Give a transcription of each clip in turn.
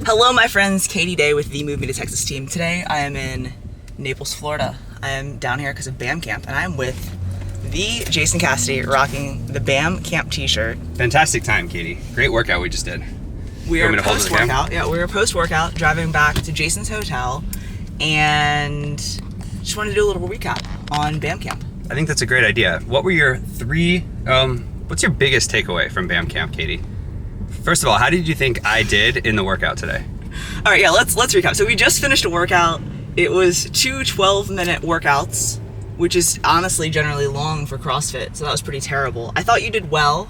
Hello, my friends. Katie Day with the Move Me to Texas team. Today, I am in Naples, Florida. I am down here because of BAM Camp, and I am with the Jason Cassity rocking the BAM Camp t-shirt. Fantastic time, Katie. Great workout we just did. We are post-workout. Yeah, we were post-workout, driving back to Jason's hotel, and just wanted to do a little recap on BAM Camp. I think that's a great idea. What were your what's your biggest takeaway from BAM Camp, Katie? First of all, how did you think I did in the workout today? All right, yeah, let's recap. So we just finished a workout. It was 2 12-minute workouts, which is honestly generally long for CrossFit, so that was pretty terrible. I thought you did well,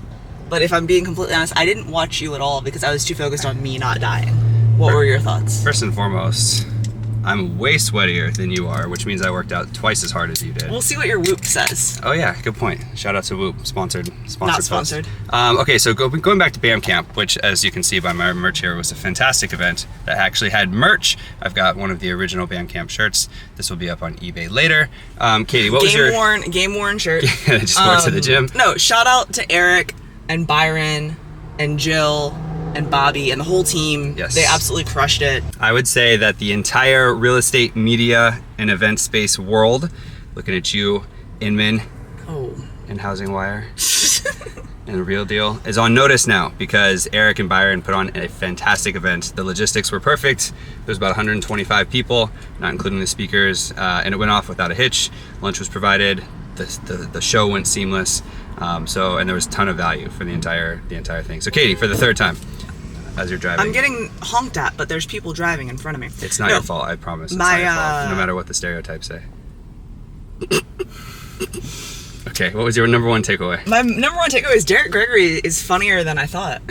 but if I'm being completely honest, I didn't watch you at all because I was too focused on me not dying. What were your thoughts? First and foremost, I'm way sweatier than you are, which means I worked out twice as hard as you did. We'll see what your Whoop says. Oh yeah, good point. Shout out to Whoop, sponsored. Not sponsored. Okay, so going back to BAM Camp, which as you can see by my merch here, was a fantastic event that actually had merch. I've got one of the original BAM Camp shirts. This will be up on eBay later. Katie, what was your... Game worn shirt. I just wore it to the gym. No, shout out to Eric and Byron and Jill and Bobby and the whole team. Yes. They absolutely crushed it. I would say that the entire real estate, media, and event space world, looking at you, Inman, and Housing Wire, and The Real Deal, is on notice now because Eric and Byron put on a fantastic event. The logistics were perfect. There was about 125 people, not including the speakers, and it went off without a hitch. Lunch was provided. The show went seamless. And there was a ton of value for the entire thing. So Katie, for the third time, as you're driving. I'm getting honked at, but there's people driving in front of me. It's not your fault, I promise. It's not your fault, no matter what the stereotypes say. Okay, what was your number one takeaway? My number one takeaway is Derek Gregory is funnier than I thought.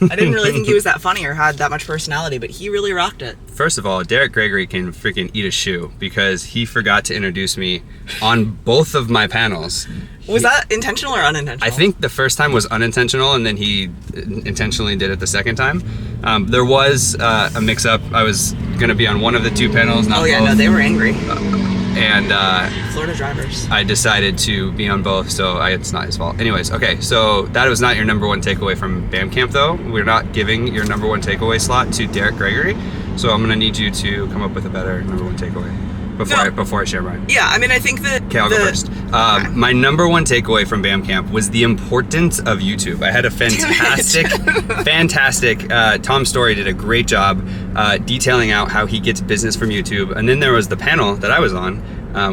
I didn't really think he was that funny or had that much personality, but he really rocked it. First of all, Derek Gregory can freaking eat a shoe because he forgot to introduce me on both of my panels. Was that intentional or unintentional? I think the first time was unintentional, and then he intentionally did it the second time. There was a mix-up. I was going to be on one of the two panels, not both. No, they were angry. Florida drivers. I decided to be on both, so it's not his fault. Anyways, okay, so that was not your number one takeaway from BAM Camp, though. We're not giving your number one takeaway slot to Derek Gregory, so I'm going to need you to come up with a better number one takeaway. Before I share mine. Yeah, I mean, I think that... Okay, I'll go first. My number one takeaway from BAM Camp was the importance of YouTube. I had a fantastic... Tom Story did a great job detailing out how he gets business from YouTube. And then there was the panel that I was on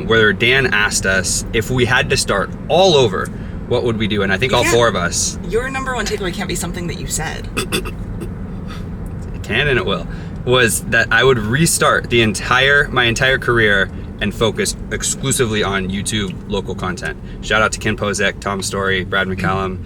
where Dan asked us if we had to start all over, what would we do? And I think all four of us... Your number one takeaway can't be something that you said. It can and it will. Was that I would restart my entire career and focus exclusively on YouTube local content. Shout out to Ken Pozek, Tom Story, Brad McCallum,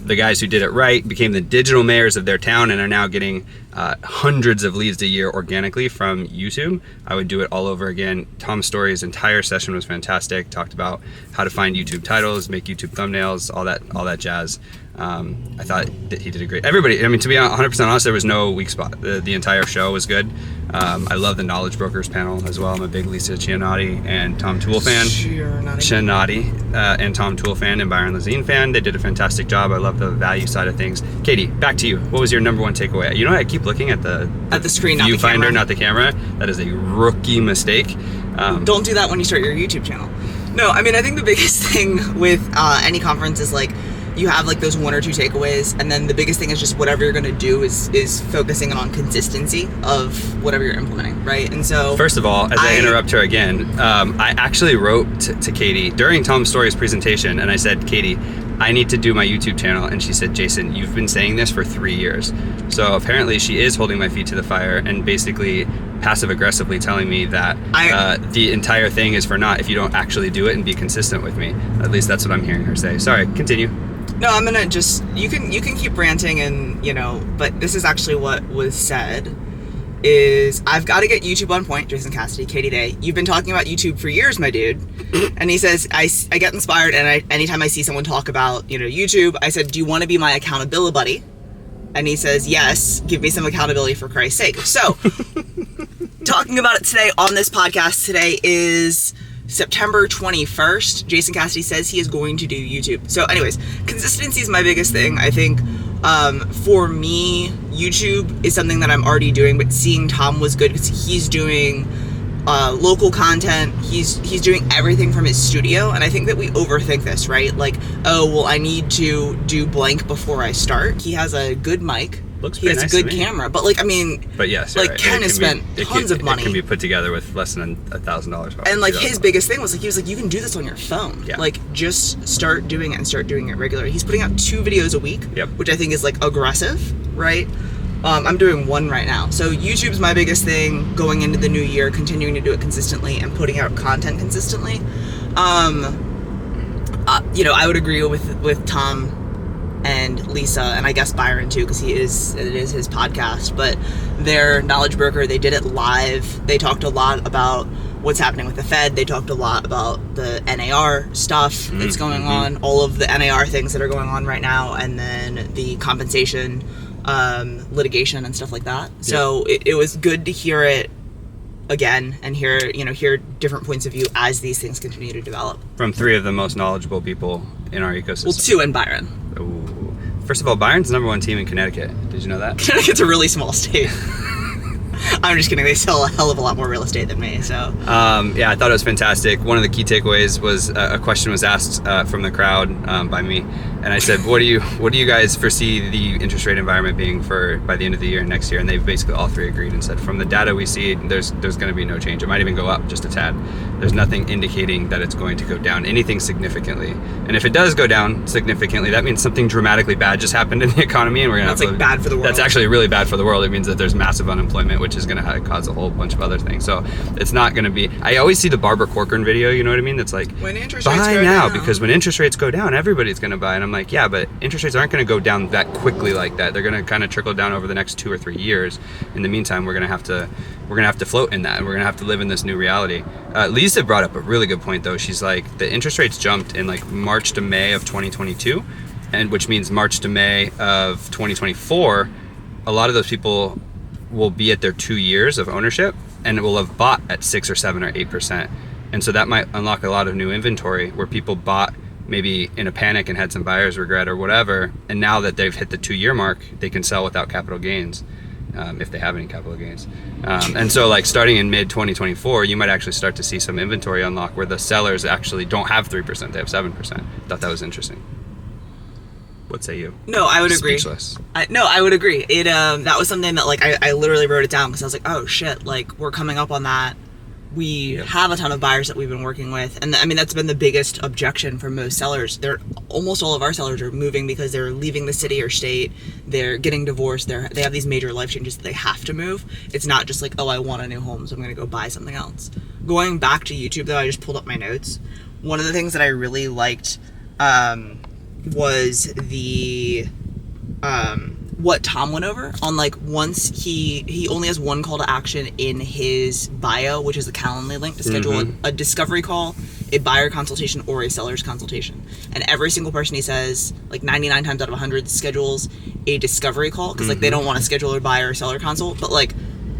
the guys who did it right, became the digital mayors of their town and are now getting hundreds of leads a year organically from YouTube. I would do it all over again. Tom Story's entire session was fantastic. Talked about how to find YouTube titles, make YouTube thumbnails, all that jazz. I thought that he did a great... Everybody, I mean, to be 100% honest, there was no weak spot. The entire show was good. I love the Knowledge Brokers panel as well. I'm a big Lisa Ciannotti and Tom Toole fan. Ciannotti and Tom Toole fan and Byron Lazine fan. They did a fantastic job. I love the value side of things. Katie, back to you. What was your number one takeaway? You know, I keep looking at the screen, viewfinder, not the camera. That is a rookie mistake. Don't do that when you start your YouTube channel. No, I mean, I think the biggest thing with any conference is like, you have like those one or two takeaways, and then the biggest thing is just whatever you're going to do is focusing on consistency of whatever you're implementing, right? And so first of all, as I interrupt her again, I actually wrote to Katie during Tom Story's presentation, and I said, Katie, I need to do my YouTube channel. And she said, Jason, you've been saying this for 3 years. So apparently she is holding my feet to the fire and basically passive aggressively telling me that the entire thing is for naught if you don't actually do it and be consistent with me. At least that's what I'm hearing her say. Sorry, continue. No, I'm gonna just, you can keep ranting and, but this is actually what was said, is I've got to get YouTube on point, Jason Cassity, Katie Day. You've been talking about YouTube for years, my dude. And he says, I get inspired, and anytime I see someone talk about, YouTube, I said, do you want to be my accountability buddy? And he says, yes, give me some accountability for Christ's sake. So, talking about it today on this podcast today is September 21st. Jason Cassity says he is going to do YouTube. So anyways, consistency is my biggest thing. I think for me, YouTube is something that I'm already doing, but seeing Tom was good because he's doing local content. He's doing everything from his studio, and I think that we overthink this, right? Like, oh, well, I need to do blank before I start. He has a good mic. Looks he pretty has nice a good to me. camera, but like, I mean, But yes, like right. Ken has spent tons of money. It can be put together with less than $1,000. And like his biggest thing was like, he was like, you can do this on your phone. Yeah. Like, just start doing it and start doing it regularly. He's putting out 2 videos a week, Yep. which I think is like aggressive, right? I'm doing 1 right now. So YouTube's my biggest thing going into the new year, continuing to do it consistently and putting out content consistently. You know, I would agree with Tom and Lisa, and I guess Byron too, because it is his podcast, but their Knowledge Broker, they did it live. They talked a lot about what's happening with the Fed. They talked a lot about the NAR stuff that's going on, all of the NAR things that are going on right now, and then the compensation litigation and stuff like that. So it was good to hear it again and hear different points of view as these things continue to develop. From 3 of the most knowledgeable people in our ecosystem. Well, 2 and Byron. Ooh. First of all, Byron's the #1 team in Connecticut. Did you know that? Connecticut's a really small state. I'm just kidding. They sell a hell of a lot more real estate than me. So yeah, I thought it was fantastic. One of the key takeaways was a question was asked from the crowd by me, and I said, "What do you guys foresee the interest rate environment being for by the end of the year and next year?" And they basically all 3 agreed and said, "From the data we see, there's going to be no change. It might even go up just a tad. There's nothing indicating that it's going to go down anything significantly. And if it does go down significantly, that means something dramatically bad just happened in the economy, and we're going to that's like bad for the world. That's actually really bad for the world. It means that there's massive unemployment, which is going to cause a whole bunch of other things. So it's not going to be. I always see the Barbara Corcoran video. You know what I mean? That's like, when interest rates buy go now, down. because when interest rates go down, everybody's going to buy. And I'm like, yeah, but interest rates aren't going to go down that quickly like that. They're going to kind of trickle down over the next 2 or 3 years. In the meantime, we're going to have to float in that, and we're going to have to live in this new reality. Lisa brought up a really good point though. She's like, the interest rates jumped in like March to May of 2022, and which means March to May of 2024. A lot of those people will be at their 2 years of ownership and will have bought at 6 or 7 or 8%. And so that might unlock a lot of new inventory where people bought maybe in a panic and had some buyer's regret or whatever. And now that they've hit the 2-year mark, they can sell without capital gains, if they have any capital gains. And so like starting in mid 2024, you might actually start to see some inventory unlock where the sellers actually don't have 3%, they have 7%. Thought that was interesting. What say you? No, I would agree. Speechless. I would agree. It that was something that like I literally wrote it down because I was like, oh shit, like we're coming up on that. We have a ton of buyers that we've been working with, and I mean that's been the biggest objection for most sellers. Almost all of our sellers are moving because they're leaving the city or state. They're getting divorced. They have these major life changes that they have to move. It's not just like, oh, I want a new home, so I'm going to go buy something else. Going back to YouTube though, I just pulled up my notes. One of the things that I really liked was the what Tom went over on, like, once he only has one call to action in his bio, which is a Calendly link to schedule a discovery call, a buyer consultation, or a seller's consultation. And every single person, he says, like 99 times out of 100 schedules a discovery call because like they don't want to schedule a buyer or seller consult, but like,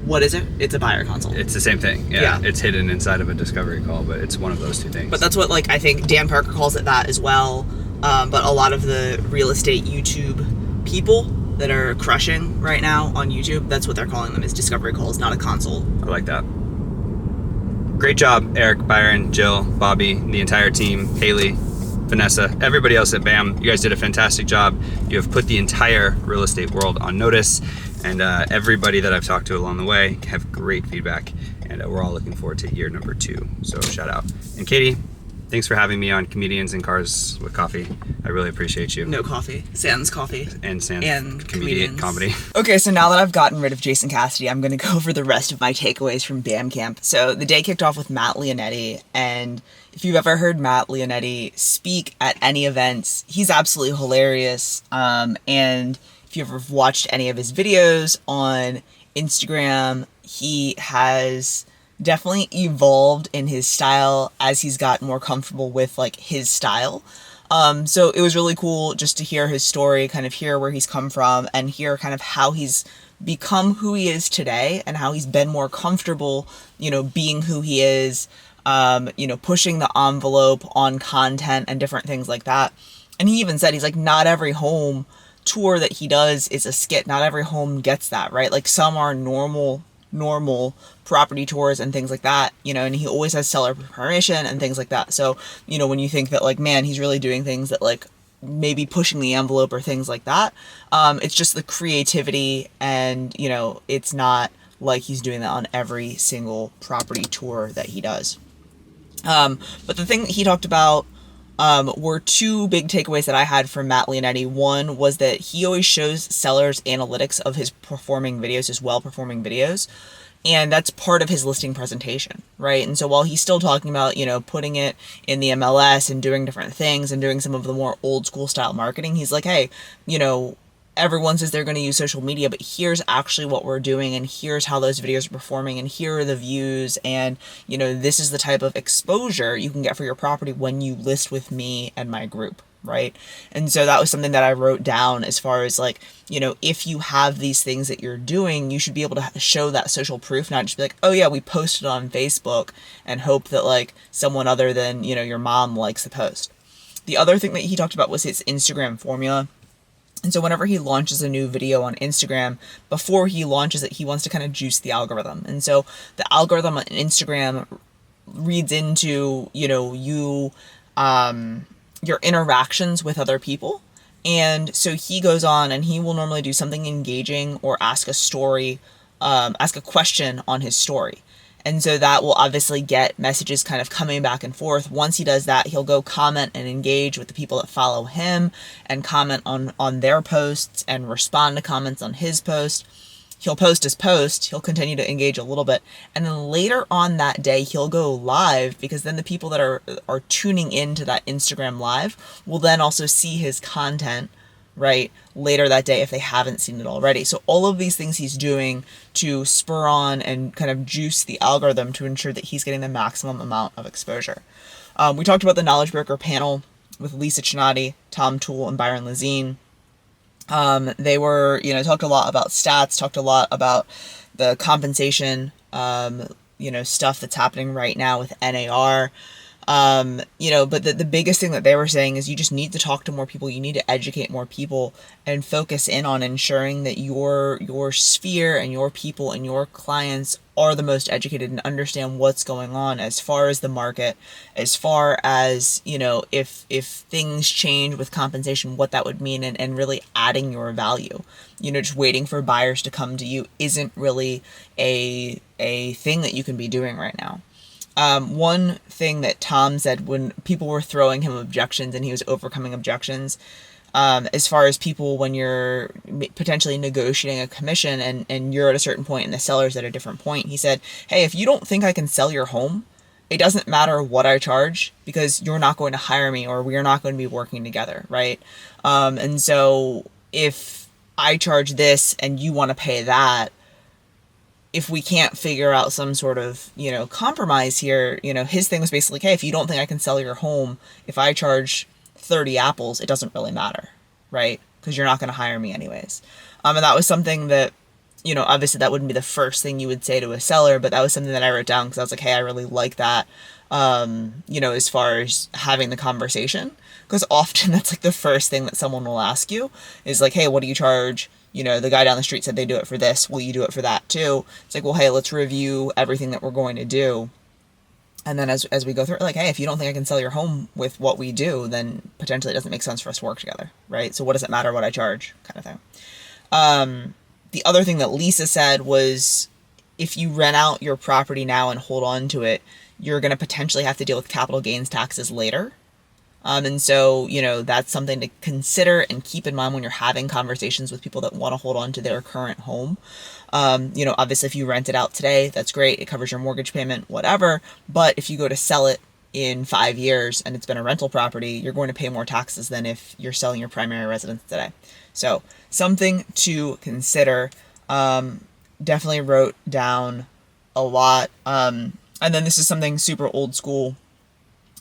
what is it? It's a buyer consult. It's the same thing. Yeah. It's hidden inside of a discovery call, but it's one of those 2 things. But that's what, like, I think Dan Parker calls it that as well. But a lot of the real estate YouTube people that are crushing right now on YouTube, that's what they're calling them, is discovery calls, not a consult. I like that. Great job, Eric, Byron, Jill, Bobby, the entire team, Haley, Vanessa, everybody else at BAM. You guys did a fantastic job. You have put the entire real estate world on notice, and everybody that I've talked to along the way have great feedback, and we're all looking forward to year number 2. So shout out. And Katie, thanks for having me on Comedians in Cars with Coffee. I really appreciate you. No coffee. Sans coffee. And Sans and comedian comedy. Okay, so now that I've gotten rid of Jason Cassity, I'm going to go over the rest of my takeaways from BAM Camp. So the day kicked off with Matt Leonetti, and if you've ever heard Matt Leonetti speak at any events, he's absolutely hilarious. And if you've ever watched any of his videos on Instagram, he has definitely evolved in his style as he's gotten more comfortable with like his style. So it was really cool just to hear his story, kind of hear where he's come from and hear kind of how he's become who he is today and how he's been more comfortable, being who he is, pushing the envelope on content and different things like that. And he even said, he's like, not every home tour that he does is a skit. Not every home gets that, right? Like some are normal property tours and things like that, you know, and he always has seller permission and things like that. So, you know, when you think that like, man, he's really doing things that like maybe pushing the envelope or things like that, it's just the creativity, and, you know, it's not like he's doing that on every single property tour that he does. But the thing that he talked about were two big takeaways that I had from Matt Leonetti. One was that he always shows sellers analytics of his performing videos, his well-performing videos, and that's part of his listing presentation, right? And so while he's still talking about, you know, putting it in the MLS and doing different things and doing some of the more old school style marketing, he's like, hey, you know, everyone says they're going to use social media, but here's actually what we're doing, and here's how those videos are performing, and here are the views, and, you know, this is the type of exposure you can get for your property when you list with me and my group, right? And so that was something that I wrote down as far as like, you know, if you have these things that you're doing, you should be able to show that social proof, not just be like, oh yeah, we posted on Facebook, and hope that like someone other than, you know, your mom likes the post. The other thing that he talked about was his Instagram formula. And so whenever he launches a new video on Instagram, before he launches it, he wants to kind of juice the algorithm. And so the algorithm on Instagram reads into, you know, your interactions with other people. And so he goes on and he will normally do something engaging or ask a question on his story. And so that will obviously get messages kind of coming back and forth. Once he does that, he'll go comment and engage with the people that follow him and comment on their posts and respond to comments on his post. He'll post his post. He'll continue to engage a little bit. And then later on that day, he'll go live, because then the people that are tuning into that Instagram live will then also see his content, right, later that day if they haven't seen it already. So all of these things he's doing to spur on and kind of juice the algorithm to ensure that he's getting the maximum amount of exposure. We talked about the Knowledge Broker panel with Lisa Chinati, Tom Toole, and Byron Lazine. They were, you know, talked a lot about stats, talked a lot about the compensation, you know, stuff that's happening right now with NAR. You know, but the biggest thing that they were saying is you just need to talk to more people. You need to educate more people and focus in on ensuring that your sphere and your people and your clients are the most educated and understand what's going on as far as the market, as far as, you know, if things change with compensation, what that would mean, and really adding your value. You know, just waiting for buyers to come to you isn't really a thing that you can be doing right now. One thing that Tom said when people were throwing him objections and he was overcoming objections, as far as people, when you're potentially negotiating a commission and you're at a certain point and the seller's at a different point, he said, hey, if you don't think I can sell your home, it doesn't matter what I charge, because you're not going to hire me or we're not going to be working together, right? And so if I charge this and you want to pay that, if we can't figure out some sort of, you know, compromise here, you know, his thing was basically, hey, if you don't think I can sell your home, if I charge 30 apples, it doesn't really matter, right? Because you're not going to hire me anyways. And that was something that, you know, obviously that wouldn't be the first thing you would say to a seller, but that was something that I wrote down because I was like, hey, I really like that, you know, as far as having the conversation, because often that's like the first thing that someone will ask you is like, hey, what do you charge? You know, the guy down the street said they do it for this. Will you do it for that too? It's like, well, hey, let's review everything that we're going to do. And then as we go through it, like, hey, if you don't think I can sell your home with what we do, then potentially it doesn't make sense for us to work together, right? So what does it matter what I charge, kind of thing. The other thing that Lisa said was, if you rent out your property now and hold on to it, you're going to potentially have to deal with capital gains taxes later. And so, you know, that's something to consider and keep in mind when you're having conversations with people that want to hold on to their current home. You know, obviously if you rent it out today, that's great. It covers your mortgage payment, whatever. But if you go to sell it in 5 years and it's been a rental property, you're going to pay more taxes than if you're selling your primary residence today. So something to consider. Definitely wrote down a lot. And then this is something super old school.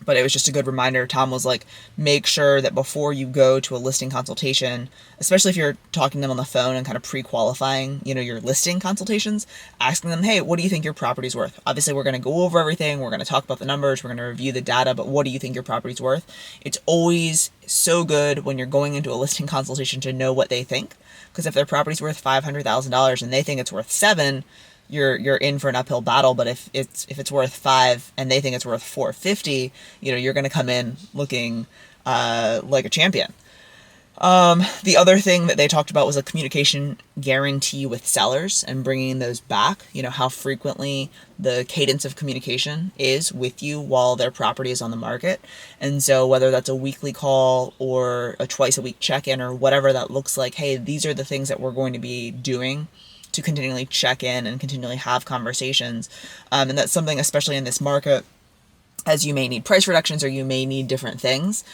But it was just a good reminder. Tom was like, make sure that before you go to a listing consultation, especially if you're talking to them on the phone and kind of pre-qualifying, your listing consultations, asking them, hey, what do you think your property's worth? Obviously, we're going to go over everything. We're going to talk about the numbers. We're going to review the data, but what do you think your property's worth? It's always so good when you're going into a listing consultation to know what they think. Because if their property's worth $500,000 and they think it's worth $7,000, you're in for an uphill battle. But if it's worth $5,000 and they think it's worth $450,000, you're going to come in looking like a champion. The other thing that they talked about was a communication guarantee with sellers and bringing those back. How frequently the cadence of communication is with you while their property is on the market. And so whether that's a weekly call or a twice a week check-in or whatever that looks like, hey, these are the things that we're going to be doing to continually check in and continually have conversations. And that's something, especially in this market, as you may need price reductions or you may need different things,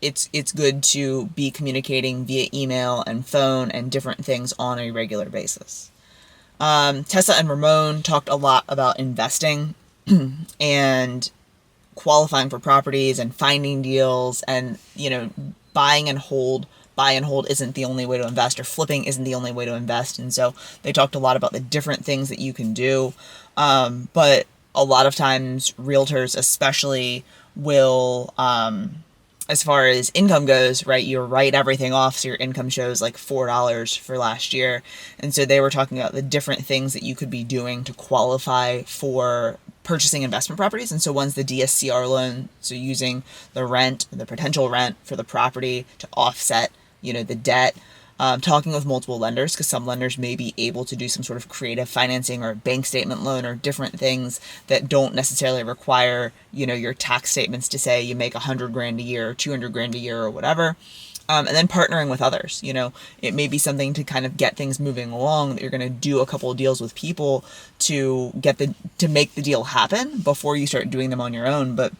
it's good to be communicating via email and phone and different things on a regular basis. Tessa and Ramon talked a lot about investing and qualifying for properties and finding deals and, buying and hold. Buy and hold isn't the only way to invest, or flipping isn't the only way to invest. And so they talked a lot about the different things that you can do. But a lot of times realtors especially will, as far as income goes, right, you write everything off, so your income shows like $4 for last year. And so they were talking about the different things that you could be doing to qualify for purchasing investment properties. And so one's the DSCR loan, so using the rent, the potential rent for the property to offset, the debt. Talking with multiple lenders, because some lenders may be able to do some sort of creative financing or bank statement loan or different things that don't necessarily require, your tax statements to say you make $100,000 a year or $200,000 a year or whatever. And then partnering with others, it may be something to kind of get things moving along, that you're going to do a couple of deals with people to make the deal happen before you start doing them on your own. But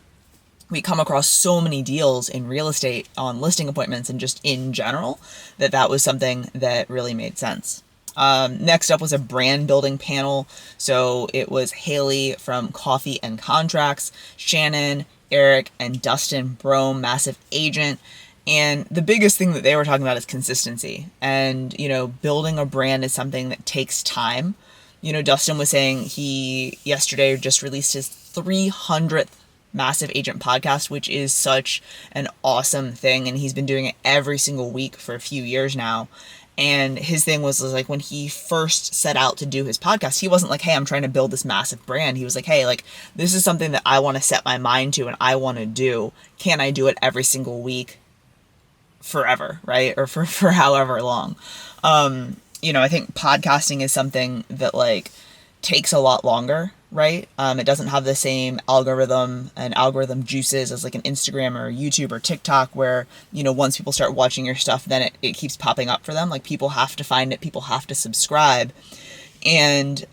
we come across so many deals in real estate on listing appointments and just in general that was something that really made sense. Next up was a brand building panel. So it was Haley from Coffee and Contracts, Shannon, Eric, and Dustin Brome, massive agent. And the biggest thing that they were talking about is consistency. And, building a brand is something that takes time. Dustin was saying he yesterday just released his 300th Massive Agent podcast, which is such an awesome thing. And he's been doing it every single week for a few years now. And his thing was like, when he first set out to do his podcast, he wasn't like, hey, I'm trying to build this massive brand. He was like, hey, like, this is something that I want to set my mind to and I want to do. Can I do it every single week forever, right? Or for however long. I think podcasting is something that like takes a lot longer, right? It doesn't have the same algorithm juices as like an Instagram or YouTube or TikTok, where, once people start watching your stuff, then it keeps popping up for them. Like, people have to find it, people have to subscribe. And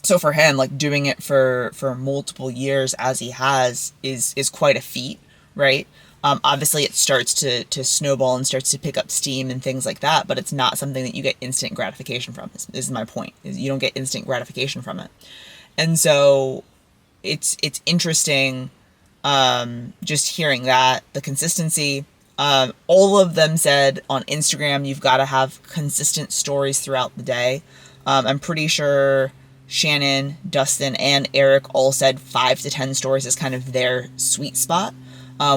so for him, like, doing it for multiple years as he has is quite a feat, right? Obviously it starts to snowball and starts to pick up steam and things like that, but it's not something that you get instant gratification from. This is my point, is you don't get instant gratification from it. And so it's interesting, just hearing that, the consistency. All of them said on Instagram, you've got to have consistent stories throughout the day. I'm pretty sure Shannon, Dustin, and Eric all said 5 to 10 stories is kind of their sweet spot.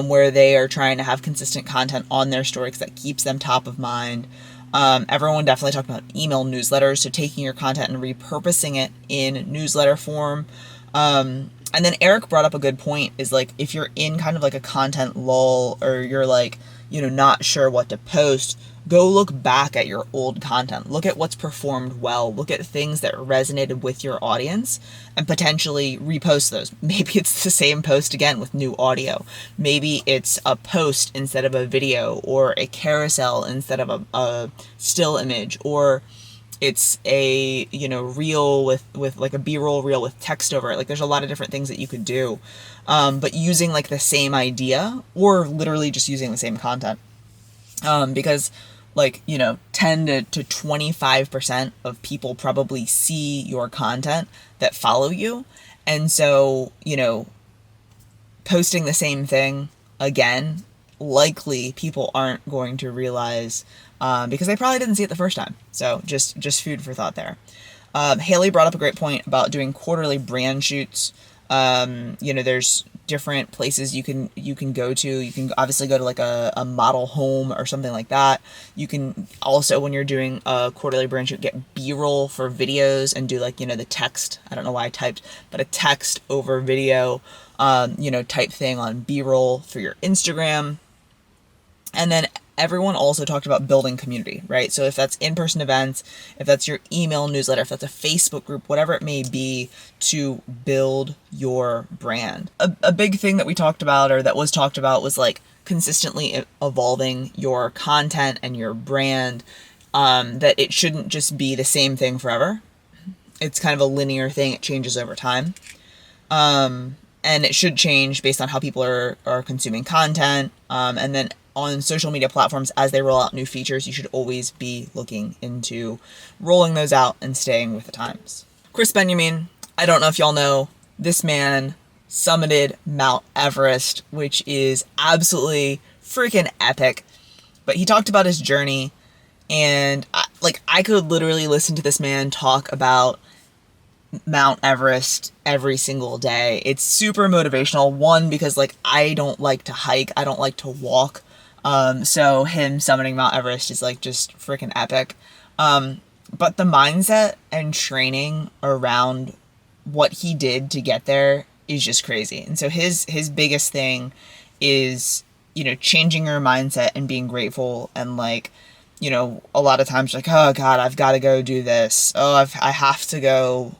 Where they are trying to have consistent content on their story because that keeps them top of mind. Everyone definitely talked about email newsletters, so taking your content and repurposing it in newsletter form. And then Eric brought up a good point, is like, if you're in kind of like a content lull, or you're like, not sure what to post, go look back at your old content. Look at what's performed well. Look at things that resonated with your audience and potentially repost those. Maybe it's the same post again with new audio. Maybe it's a post instead of a video, or a carousel instead of a still image, or it's a, reel with like a B-roll reel with text over it. Like, there's a lot of different things that you could do. But using like the same idea, or literally just using the same content. Because like, 10 to 25% of people probably see your content that follow you. And so, posting the same thing again, likely people aren't going to realize, because they probably didn't see it the first time. So just food for thought there. Haley brought up a great point about doing quarterly brand shoots. There's different places you can go to. You can obviously go to like a model home or something like that. You can also, when you're doing a quarterly brand shoot, get B-roll for videos and do like, the text. I don't know why I typed, but a text over video, type thing on B-roll for your Instagram. And then everyone also talked about building community, right? So if that's in-person events, if that's your email newsletter, if that's a Facebook group, whatever it may be, to build your brand. A big thing that we talked about, or that was talked about, was like consistently evolving your content and your brand, that it shouldn't just be the same thing forever. It's kind of a linear thing. It changes over time. And it should change based on how people are consuming content. And then on social media platforms, as they roll out new features, you should always be looking into rolling those out and staying with the times. Chris Benjamin, I don't know if y'all know, this man summited Mount Everest, which is absolutely freaking epic. But he talked about his journey, and I could literally listen to this man talk about Mount Everest every single day. It's super motivational. One, because I don't like to hike, I don't like to walk. So him summiting Mount Everest is just freaking epic. But the mindset and training around what he did to get there is just crazy. And so his biggest thing is, changing your mindset and being grateful. And a lot of times oh God, I've got to go do this. Oh, I have to go,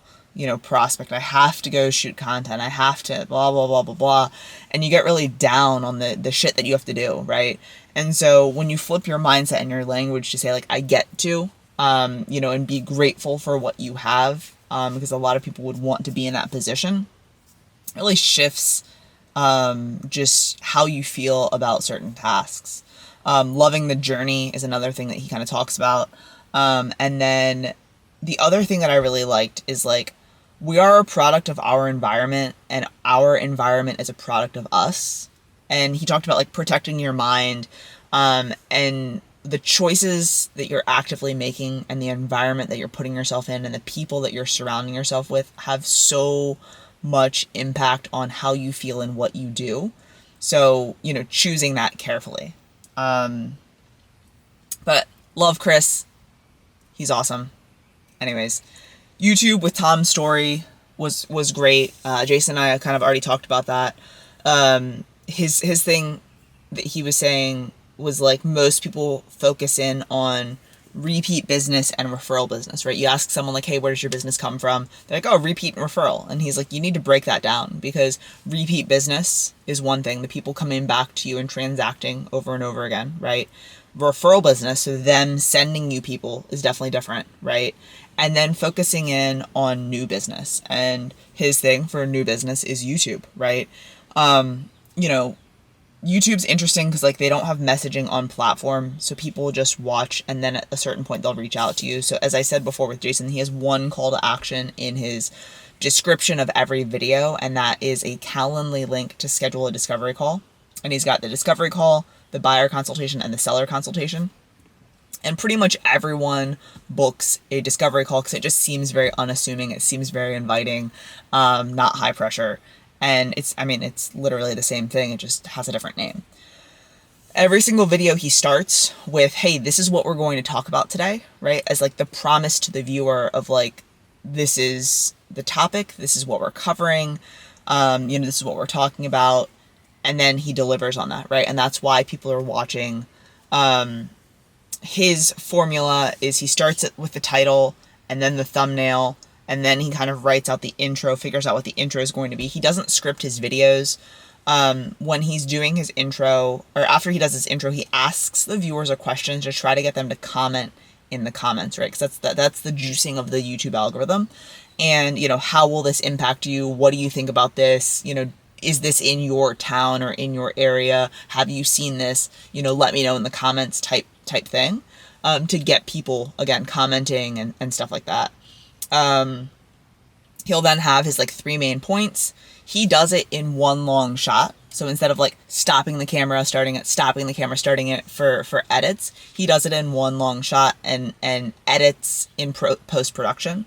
prospect. I have to go shoot content. I have to blah, blah, blah, blah, blah. And you get really down on the shit that you have to do, right? And so when you flip your mindset and your language to say I get to, and be grateful for what you have, because a lot of people would want to be in that position, it really shifts just how you feel about certain tasks. Loving the journey is another thing that he kind of talks about. And then the other thing that I really liked is we are a product of our environment, and our environment is a product of us. And he talked about protecting your mind, and the choices that you're actively making, and the environment that you're putting yourself in, and the people that you're surrounding yourself with have so much impact on how you feel and what you do. So, choosing that carefully. But love Chris. He's awesome. Anyways, YouTube with Tom's story was great. Jason and I kind of already talked about that. His thing that he was saying was most people focus in on repeat business and referral business, right? You ask someone hey, where does your business come from? They're oh, repeat and referral. And he's you need to break that down, because repeat business is one thing, the people coming back to you and transacting over and over again, right? Referral business, so them sending you people, is definitely different, right? And then focusing in on new business. And his thing for new business is YouTube, right? YouTube's interesting because they don't have messaging on platform, so people just watch, and then at a certain point they'll reach out to you. So as I said before with Jason, he has one call to action in his description of every video, and that is a Calendly link to schedule a discovery call. And he's got the discovery call, the buyer consultation, and the seller consultation. And pretty much everyone books a discovery call because it just seems very unassuming. It seems very inviting, not high pressure. And it's literally the same thing. It just has a different name. Every single video he starts with, hey, this is what we're going to talk about today, right? As the promise to the viewer of this is the topic, this is what we're covering, this is what we're talking about. And then he delivers on that, right? And that's why people are watching. His formula is he starts it with the title and then the thumbnail, and then he kind of writes out the intro, figures out what the intro is going to be. He doesn't script his videos. When he's doing his intro, or after he does his intro, he asks the viewers a question to try to get them to comment in the comments, right? Because that's the juicing of the YouTube algorithm. And, how will this impact you? What do you think about this? Is this in your town or in your area? Have you seen this? Let me know in the comments type thing, to get people, again, commenting and stuff like that. He'll then have his like 3 main points. He does it in one long shot. So instead of like stopping the camera, starting it for edits, he does it in one long shot and edits in post-production.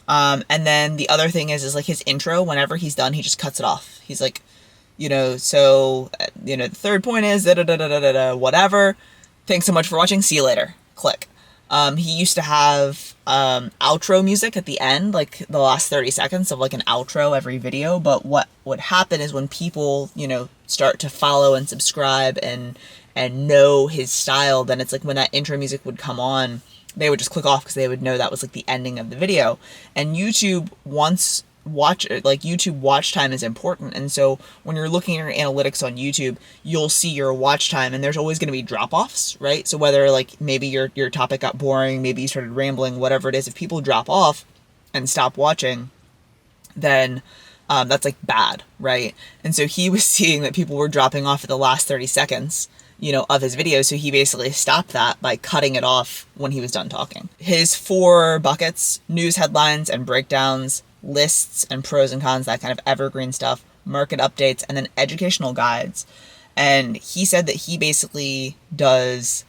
And then the other thing is like his intro, whenever he's done, he just cuts it off. He's like, so, the third point is whatever. Thanks so much for watching. See you later. Click. He used to have outro music at the end, like the last 30 seconds of like an outro every video. But what would happen is when people, start to follow and subscribe and know his style, then it's like when that intro music would come on, they would just click off because they would know that was like the ending of the video. And YouTube YouTube watch time is important, and so when you're looking at your analytics on YouTube, you'll see your watch time, and there's always going to be drop-offs, right? So whether like maybe your topic got boring, maybe you started rambling, whatever it is, if people drop off and stop watching, then that's like bad, right? And so he was seeing that people were dropping off at the last 30 seconds of his video, so he basically stopped that by cutting it off when he was done talking. His 4 buckets: news headlines and breakdowns, lists and pros and cons, that kind of evergreen stuff, market updates, and then educational guides. And he said that he basically does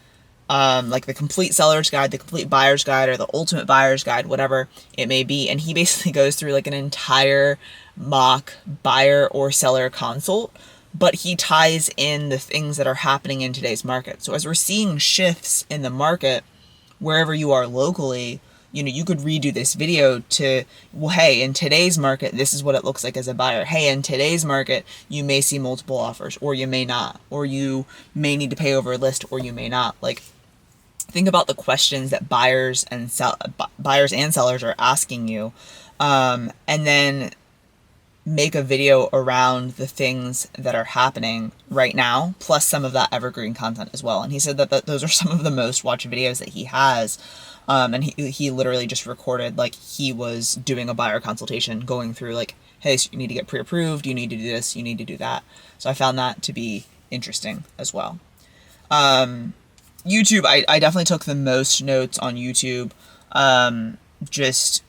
like the complete seller's guide, the complete buyer's guide, or the ultimate buyer's guide, whatever it may be. And he basically goes through like an entire mock buyer or seller consult, but he ties in the things that are happening in today's market. So as we're seeing shifts in the market, wherever you are locally, you could redo this video to, well, hey, in today's market, this is what it looks like as a buyer. Hey, in today's market, you may see multiple offers, or you may not, or you may need to pay over a list, or you may not. Like, think about the questions that buyers and sellers are asking you, and then make a video around the things that are happening right now, plus some of that evergreen content as well. And he said that those are some of the most watched videos that he has. And he literally just recorded like he was doing a buyer consultation, going through like, hey, so you need to get pre-approved, you need to do this, you need to do that. So I found that to be interesting as well. YouTube, I definitely took the most notes on YouTube, just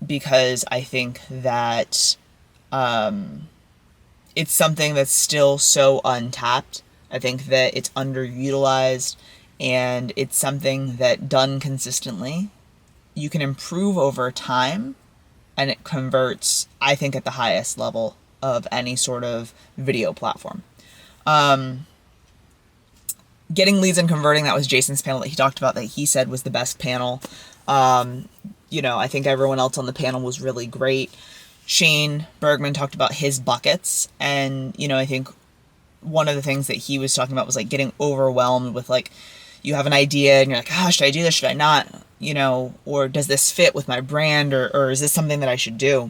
because I think that it's something that's still so untapped. I think that it's underutilized, and it's something that done consistently, you can improve over time, and it converts, I think, at the highest level of any sort of video platform. Getting leads and converting, that was Jason's panel that he talked about, that he said was the best panel. I think everyone else on the panel was really great. Shane Bergman talked about his buckets, and, I think one of the things that he was talking about was like getting overwhelmed with like, you have an idea and you're like, should I do this? Should I not? Or does this fit with my brand? Or is this something that I should do?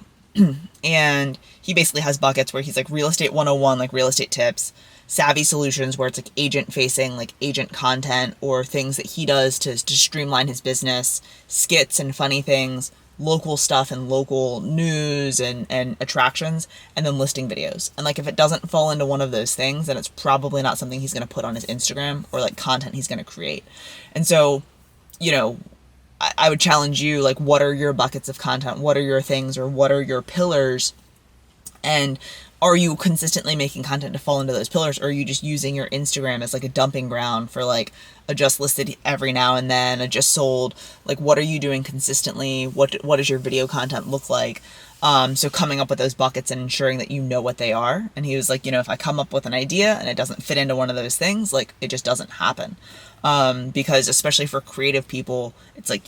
And he basically has buckets where he's like real estate 101, like real estate tips, savvy solutions, where it's like agent facing, like agent content, or things that he does to streamline his business, skits and funny things, local stuff and local news and attractions, and then listing videos. And like, if it doesn't fall into one of those things, then it's probably not something he's going to put on his Instagram, or like content he's going to create. And so, I would challenge you, like, what are your buckets of content? What are your things, or what are your pillars? And are you consistently making content to fall into those pillars, or are you just using your Instagram as like a dumping ground for like a just listed every now and then, a just sold? Like, what are you doing consistently? What does your video content look like? So coming up with those buckets and ensuring that you know what they are. And he was like, if I come up with an idea and it doesn't fit into one of those things, like, it just doesn't happen. Because especially for creative people, it's like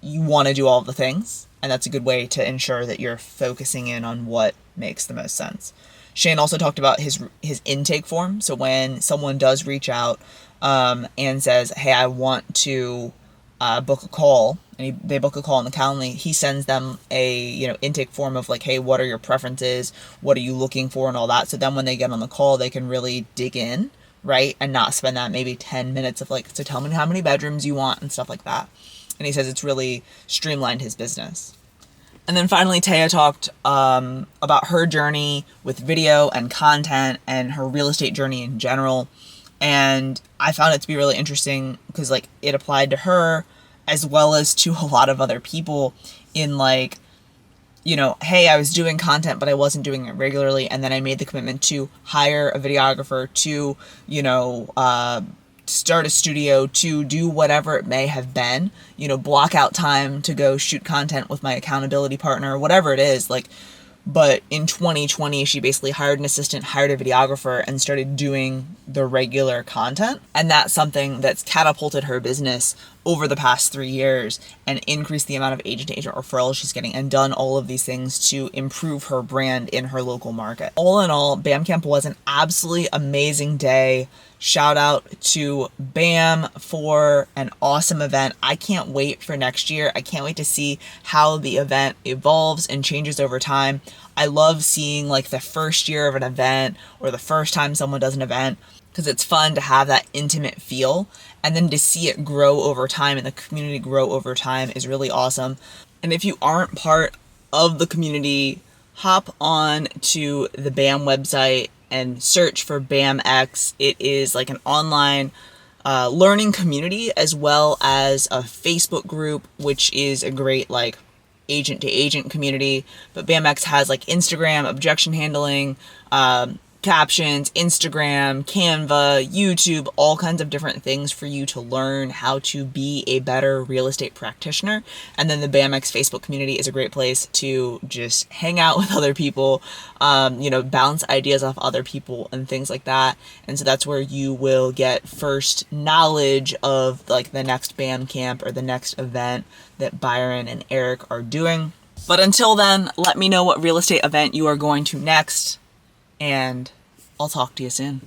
you want to do all of the things, and that's a good way to ensure that you're focusing in on what makes the most sense. Shane also talked about his intake form. So when someone does reach out and says, hey, I want to book a call, and they book a call on the Calendly, he sends them a intake form of like, hey, what are your preferences? What are you looking for, and all that. So then when they get on the call, they can really dig in, right? And not spend that maybe 10 minutes of like, so tell me how many bedrooms you want and stuff like that. And he says it's really streamlined his business. And then finally, Taya talked about her journey with video and content, and her real estate journey in general. And I found it to be really interesting because like it applied to her as well as to a lot of other people in like, you know, hey, I was doing content, but I wasn't doing it regularly. And then I made the commitment to hire a videographer, to, you know, start a studio, to do whatever it may have been, you know, block out time to go shoot content with my accountability partner, whatever it is. Like, but in 2020, she basically hired an assistant, hired a videographer, and started doing the regular content. And that's something that's catapulted her business over the past 3 years and increased the amount of agent-to-agent referrals she's getting, and done all of these things to improve her brand in her local market. All in all, BAM Camp was an absolutely amazing day. Shout out to BAM for an awesome event. I can't wait for next year. I can't wait to see how the event evolves and changes over time. I love seeing like the first year of an event or the first time someone does an event, because it's fun to have that intimate feel, and then to see it grow over time and the community grow over time is really awesome. And if you aren't part of the community, hop on to the BAM website and search for BAMX. It is like an online learning community, as well as a Facebook group, which is a great like agent to agent community. But BAMX has like Instagram, objection handling, captions, Instagram, Canva, YouTube, all kinds of different things for you to learn how to be a better real estate practitioner. And then the BAMX Facebook community is a great place to just hang out with other people, you know, bounce ideas off other people and things like that. And so that's where you will get first knowledge of like the next BAM camp or the next event that Byron and Eric are doing. But until then, let me know what real estate event you are going to next, and I'll talk to you soon.